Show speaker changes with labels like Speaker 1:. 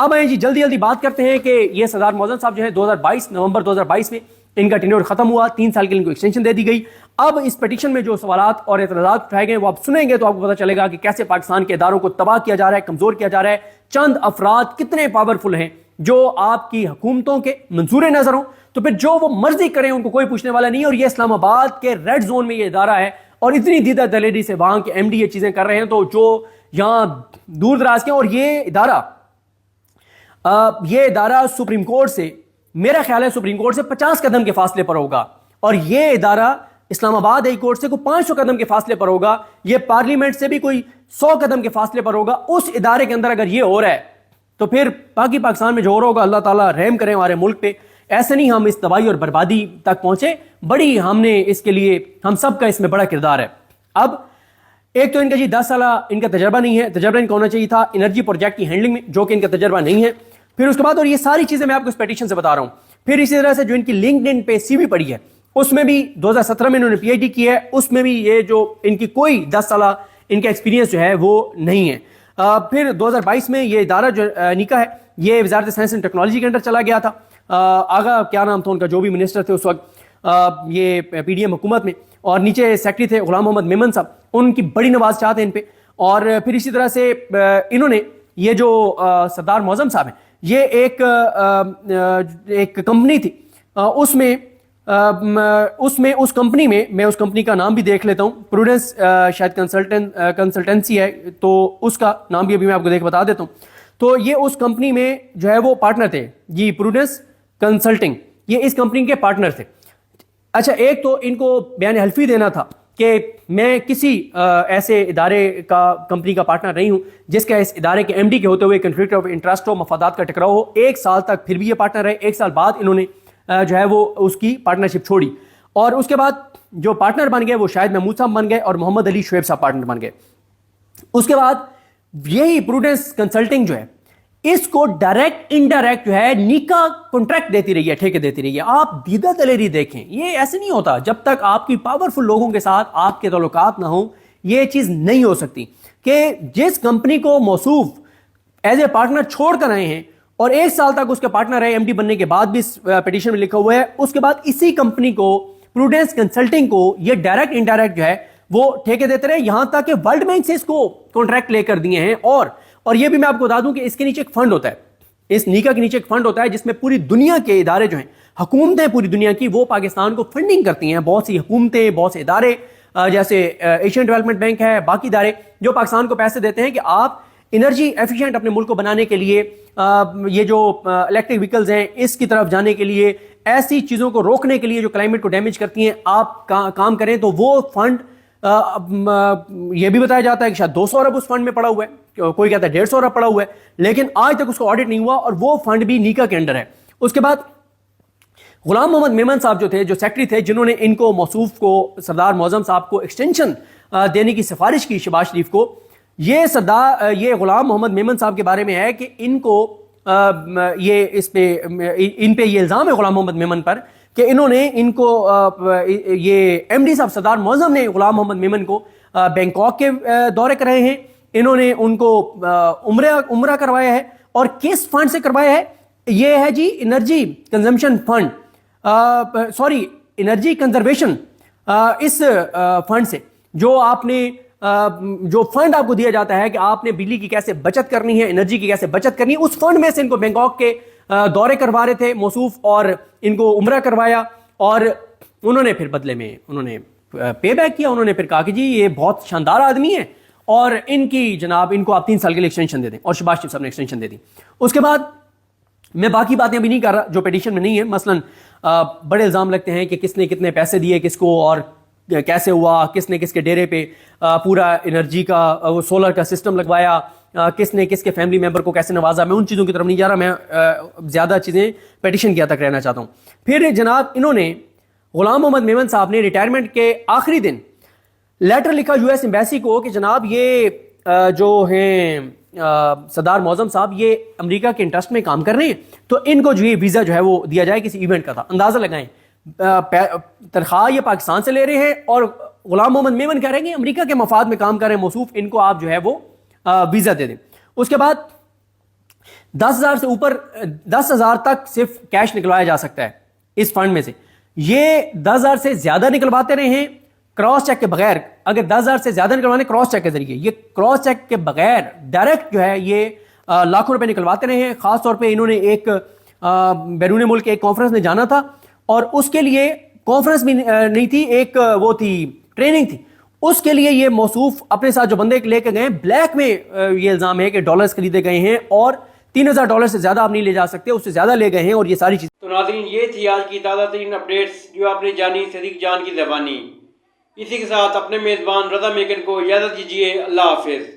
Speaker 1: اب آئیں جی جلدی جلدی بات کرتے ہیں کہ یہ سردار معظم صاحب جو ہے 2022 نومبر 2022 میں ان کا ٹینیور ختم ہوا، 3 سال کے لیے ان کو ایکسٹینشن دے دی گئی۔ اب اس پیٹیشن میں جو سوالات اور اعتراضات اٹھائے گئے وہ آپ سنیں گے تو آپ کو پتہ چلے گا کہ کیسے پاکستان کے اداروں کو تباہ کیا جا رہا ہے، کمزور کیا جا رہا ہے۔ چند افراد کتنے پاورفل ہیں جو آپ کی حکومتوں کے منظور نظر ہوں تو پھر جو وہ مرضی کریں ان کو کوئی پوچھنے والا نہیں ہے، اور یہ اسلام آباد کے ریڈ زون میں یہ ادارہ ہے اور اتنی دیدہ دلیری سے وہاں کے ایم ڈی یہ چیزیں کر رہے ہیں، تو جو یہاں دور دراز کے، اور یہ ادارہ سپریم کورٹ سے، میرا خیال ہے سپریم کورٹ سے 50 قدم کے فاصلے پر ہوگا، اور یہ ادارہ اسلام آباد ہائی کورٹ سے کوئی 500 قدم کے فاصلے پر ہوگا، یہ پارلیمنٹ سے بھی کوئی 100 قدم کے فاصلے پر ہوگا۔ اس ادارے کے اندر اگر یہ ہو رہا ہے تو پھر باقی پاکستان میں جو ہو رہا ہوگا، اللہ تعالیٰ رحم کریں ہمارے ملک پہ، ایسے نہیں ہم اس تباہی اور بربادی تک پہنچے، بڑی ہم نے اس کے لیے، ہم سب کا اس میں بڑا کردار ہے۔ اب ایک تو ان کا جی 10 سالہ ان کا تجربہ نہیں ہے، تجربہ ان کا ہونا چاہیے تھا انرجی پروجیکٹ کی ہینڈلنگ میں، جو کہ ان کا تجربہ نہیں ہے۔ پھر اس کے بعد، اور یہ ساری چیزیں میں آپ کو اس پیٹیشن سے بتا رہا ہوں، پھر اسی طرح سے جو ان کی لنکڈ ان پہ سی وی پڑی ہے اس میں بھی 2017 میں انہوں نے پی ایچ ڈی کی ہے، اس میں بھی یہ جو ان کی کوئی 10 سالہ ان کا ایکسپیرینس جو ہے وہ نہیں ہے۔ پھر 2022 میں یہ ادارہ جو نیکا ہے یہ وزارت سائنس اینڈ ٹیکنالوجی کے انڈر چلا گیا تھا، آگا کیا نام تھا ان کا، جو بھی منسٹر تھے اس وقت یہ پی ڈی ایم حکومت میں، اور نیچے سیکرٹری تھے غلام محمد میمن صاحب، ان کی بڑی نوازشات ہیں ان پہ۔ اور پھر اسی طرح سے انہوں نے یہ جو سردار معظم صاحب ہیں، یہ ایک کمپنی تھی، اس کمپنی میں میں اس کمپنی کا نام بھی دیکھ لیتا ہوں، پروڈنس شاید کنسلٹنسی ہے، تو اس کا نام بھی ابھی میں آپ کو بتا دیتا ہوں۔ تو یہ اس کمپنی میں جو ہے وہ پارٹنر تھے جی، پروڈنس کنسلٹنگ، یہ اس کمپنی کے پارٹنر تھے۔ اچھا، ایک تو ان کو بیان حلفی دینا تھا کہ میں کسی ایسے ادارے کا، کمپنی کا پارٹنر نہیں ہوں جس کا اس ادارے کے ایم ڈی کے ہوتے ہوئے کنفلکٹ آف انٹرسٹ ہو، مفادات کا ٹکراؤ ہو۔ 1 سال تک پھر بھی یہ پارٹنر رہے، 1 سال بعد انہوں نے جو ہے وہ اس کی پارٹنرشپ چھوڑی، اور اس کے بعد جو پارٹنر بن گئے وہ شاہد محمود صاحب بن گئے اور محمد علی شعیب صاحب پارٹنر بن گئے۔ اس کے بعد یہی پروڈنس کنسلٹنگ جو ہے اس کو ڈائریکٹ انڈائریکٹ جو ہے نیکا کانٹریکٹ دیتی رہی ہے، ٹھیکے دیتی رہی ہے۔ آپ دیدہ دلیری دیکھیں، یہ ایسے نہیں ہوتا جب تک آپ کی پاورفل لوگوں کے ساتھ آپ کے تعلقات نہ ہوں، یہ چیز نہیں ہو سکتی کہ جس کمپنی کو موصوف ایز اے پارٹنر چھوڑ کر آئے ہیں اور 1 سال تک اس کے پارٹنر رہے، ایم ڈی بننے کے بعد بھی پیٹیشن میں لکھا ہوا ہے، اس کے بعد اسی کمپنی کو، پروڈنس کنسلٹنگ کو، یہ ڈائریکٹ انڈائریکٹ جو ہے وہ ٹھیکے دیتے رہے، یہاں تک کہ ورلڈ بینک سے اس کو کانٹریکٹ لے کر دیے ہیں۔ اور یہ بھی میں آپ کو بتا دوں کہ اس کے نیچے ایک فنڈ ہوتا ہے، اس نیکا کے نیچے ایک فنڈ ہوتا ہے جس میں پوری دنیا کے ادارے جو ہیں، حکومتیں پوری دنیا کی، وہ پاکستان کو فنڈنگ کرتی ہیں۔ بہت سی حکومتیں، بہت سے ادارے جیسے ایشین ڈیولپمنٹ بینک ہے، باقی ادارے جو پاکستان کو پیسے دیتے ہیں کہ آپ انرجی ایفیشینٹ اپنے ملک کو بنانے کے لیے، یہ جو الیکٹرک وہیکلز ہیں اس کی طرف جانے کے لیے، ایسی چیزوں کو روکنے کے لیے جو کلائمیٹ کو ڈیمیج کرتی ہیں، آپ کام کریں، تو وہ فنڈ یہ بھی بتایا جاتا ہے کہ شاید 200 ارب اس فنڈ میں پڑا ہوا ہے، کوئی کہتا ہے 150 ارب پڑا ہوا ہے، لیکن آج تک اس کو آڈٹ نہیں ہوا، اور وہ فنڈ بھی نیکا کے انڈر ہے۔ اس کے بعد غلام محمد میمن صاحب جو تھے، جو سیکرٹری تھے، جنہوں نے ان کو موصوف کو، سردار معظم صاحب کو ایکسٹینشن دینے کی سفارش کی، شہباز شریف کو، یہ غلام محمد میمن صاحب کے بارے میں ہے کہ ان کو ان پہ یہ الزام ہے غلام محمد میمن پر کہ انہوں نے ان کو، یہ ایم ڈی صاحب سردار معظم نے غلام محمد میمن کو بینکاک کے دورے کرائے ہیں، انہوں نے ان کو عمرہ کروایا ہے، اور کس فنڈ سے کروایا ہے؟ یہ ہے جی energy consumption fund, energy conservation, اس فنڈ سے جو آپ نے، جو فنڈ آپ کو دیا جاتا ہے کہ آپ نے بجلی کی کیسے بچت کرنی ہے، انرجی کی کیسے بچت کرنی ہے، اس فنڈ میں سے ان کو بینکاک کے دورے کروا رہے تھے موصوف، اور ان کو عمرہ کروایا، اور انہوں نے پھر بدلے میں انہوں نے پے بیک کیا، انہوں نے پھر کہا کہ جی یہ بہت شاندار آدمی ہے، اور ان کی جناب ان کو آپ 3 سال کے لیے ایکسٹینشن دے دیں، اور شہباز شریف صاحب نے ایکسٹینشن دے دی۔ اس کے بعد میں باقی باتیں ابھی نہیں کر رہا جو پیٹیشن میں نہیں ہے، مثلا بڑے الزام لگتے ہیں کہ کس نے کتنے پیسے دیے کس کو، اور کیسے ہوا، کس نے کس کے ڈیرے پہ پورا انرجی کا سولر کا سسٹم لگوایا، کس نے کس کے فیملی ممبر کو کیسے نوازا۔ میں ان چیزوں کی طرف نہیں جا رہا، میں زیادہ چیزیں پیٹیشن کی حد تک رہنا چاہتا ہوں۔ پھر جناب انہوں نے، غلام محمد میمن صاحب نے ریٹائرمنٹ کے آخری دن لیٹر لکھا یو ایس ایمبیسی کو کہ جناب یہ جو ہیں سردار معظم صاحب یہ امریکہ کے انٹرسٹ میں کام کر رہے ہیں، تو ان کو جو یہ ویزا جو ہے وہ دیا جائے، کسی ایونٹ کا تھا، اندازہ لگائیں تنخواہ یہ پاکستان سے لے رہے ہیں، اور غلام محمد میمن کہہ رہے ہیں کہ امریکہ کے مفاد میں کام کر رہے ہیں موصوف، ان کو آپ جو ہے وہ ویزا دے دیں۔ اس کے بعد 10,000 سے اوپر 10,000 تک صرف کیش نکلوایا جا سکتا ہے اس فنڈ میں سے. یہ 10,000 سے زیادہ نکلواتے رہے ہیں کراس چیک کے بغیر. اگر 10,000 سے زیادہ نکلوانے کراس چیک کے ذریعے، یہ کراس چیک کے بغیر ڈائریکٹ جو ہے یہ لاکھوں روپے نکلواتے رہے ہیں. خاص طور پہ انہوں نے ایک بیرون ملک ایک کانفرنس میں جانا تھا اور اس کے لیے کانفرنس بھی نہیں تھی، ایک وہ تھی ٹریننگ تھی. اس کے لیے یہ موصوف اپنے ساتھ جو بندے لے کے گئے بلیک میں یہ الزام ہے کہ ڈالرز خریدے گئے ہیں اور $3,000 سے زیادہ آپ نہیں لے جا سکتے، اس سے زیادہ لے گئے ہیں اور یہ ساری چیز.
Speaker 2: تو ناظرین یہ تھی آج کی تازہ ترین اپڈیٹس جو آپ نے جانی صدیق جان کی زبانی. اسی کے ساتھ اپنے میزبان رضا میکن کو اجازت دیجیے. اللہ حافظ.